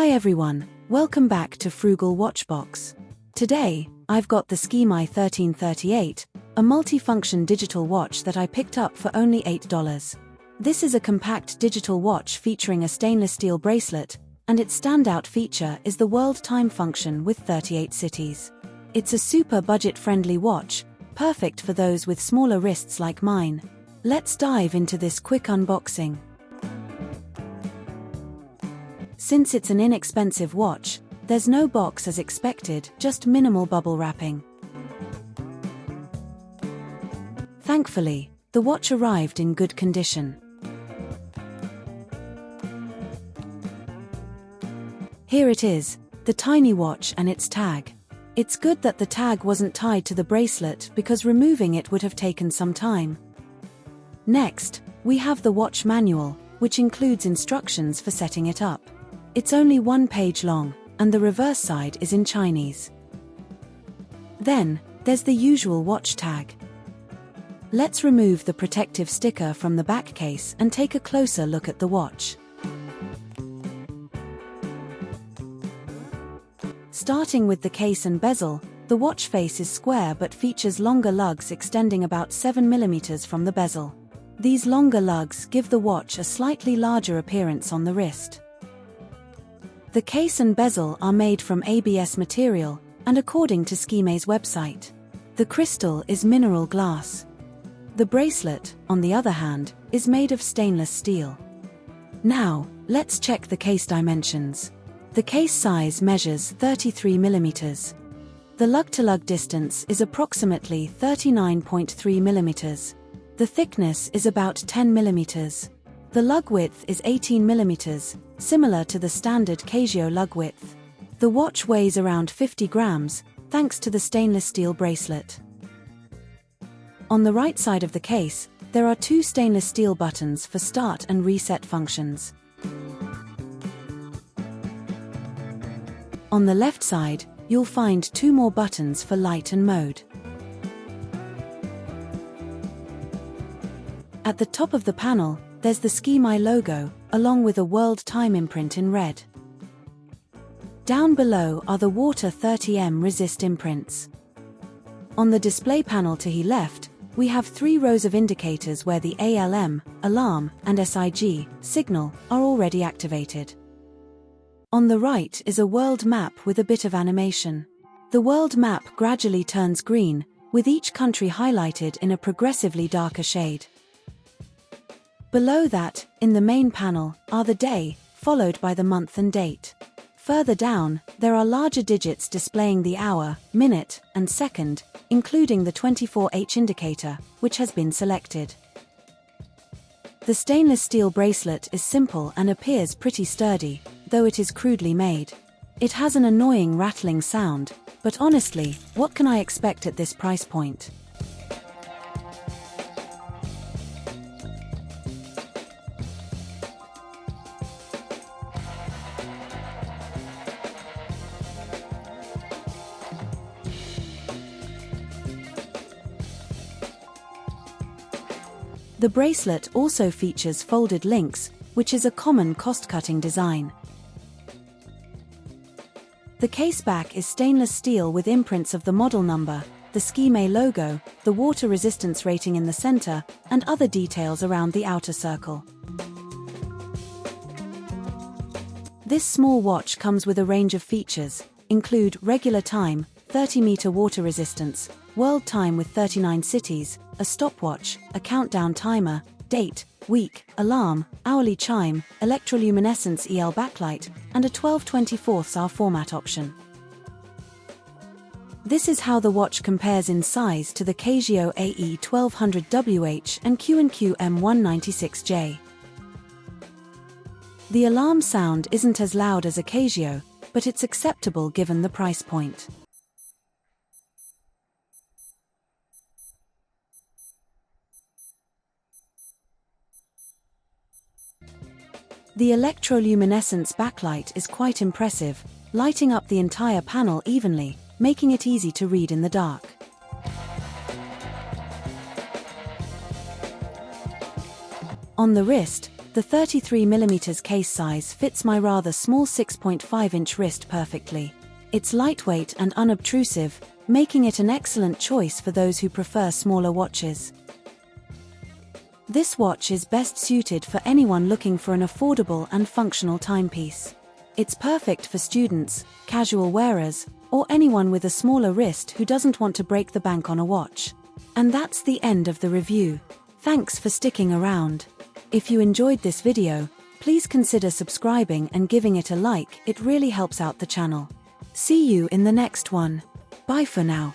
Hi everyone, welcome back to Frugal Watchbox. Today, I've got the Skmei 1338, a multifunction digital watch that I picked up for only $8. This is a compact digital watch featuring a stainless steel bracelet, and its standout feature is the world time function with 38 cities. It's a super budget-friendly watch, perfect for those with smaller wrists like mine. Let's dive into this quick unboxing. Since it's an inexpensive watch, there's no box as expected, just minimal bubble wrapping. Thankfully, the watch arrived in good condition. Here it is, the tiny watch and its tag. It's good that the tag wasn't tied to the bracelet because removing it would have taken some time. Next, we have the watch manual, which includes instructions for setting it up. It's only 1 page long, and the reverse side is in Chinese. Then, there's the usual watch tag. Let's remove the protective sticker from the back case and take a closer look at the watch. Starting with the case and bezel, the watch face is square but features longer lugs extending about 7 mm from the bezel. These longer lugs give the watch a slightly larger appearance on the wrist. The case and bezel are made from ABS material, and according to Skmei's website, the crystal is mineral glass. The bracelet, on the other hand, is made of stainless steel. Now, let's check the case dimensions. The case size measures 33 mm. The lug-to-lug distance is approximately 39.3 mm. The thickness is about 10 mm. The lug width is 18 mm, similar to the standard Casio lug width. The watch weighs around 50 grams, thanks to the stainless steel bracelet. On the right side of the case, there are 2 stainless steel buttons for start and reset functions. On the left side, you'll find 2 more buttons for light and mode. At the top of the panel, there's the Skmei logo, along with a world time imprint in red. Down below are the water 30M resist imprints. On the display panel to the left, we have 3 rows of indicators where the ALM, alarm, and SIG, signal, are already activated. On the right is a world map with a bit of animation. The world map gradually turns green, with each country highlighted in a progressively darker shade. Below that, in the main panel, are the day, followed by the month and date. Further down, there are larger digits displaying the hour, minute, and second, including the 24H indicator, which has been selected. The stainless steel bracelet is simple and appears pretty sturdy, though it is crudely made. It has an annoying rattling sound, but honestly, what can I expect at this price point? The bracelet also features folded links, which is a common cost-cutting design. The case back is stainless steel with imprints of the model number, the Skmei logo, the water resistance rating in the center, and other details around the outer circle. This small watch comes with a range of features, include regular time, 30-meter water resistance, world time with 39 cities, a stopwatch, a countdown timer, date, week, alarm, hourly chime, electroluminescence EL backlight, and a 12/24 hour format option. This is how the watch compares in size to the Casio AE 1200WH and Q&Q M196J. The alarm sound isn't as loud as a Casio, but it's acceptable given the price point. The electroluminescence backlight is quite impressive, lighting up the entire panel evenly, making it easy to read in the dark. On the wrist, The 33mm case size fits my rather small 6.5-inch wrist perfectly. It's lightweight and unobtrusive, making it an excellent choice for those who prefer smaller watches. This watch is best suited for anyone looking for an affordable and functional timepiece. It's perfect for students, casual wearers, or anyone with a smaller wrist who doesn't want to break the bank on a watch. And that's the end of the review. Thanks for sticking around. If you enjoyed this video, please consider subscribing and giving it a like, it really helps out the channel. See you in the next one. Bye for now.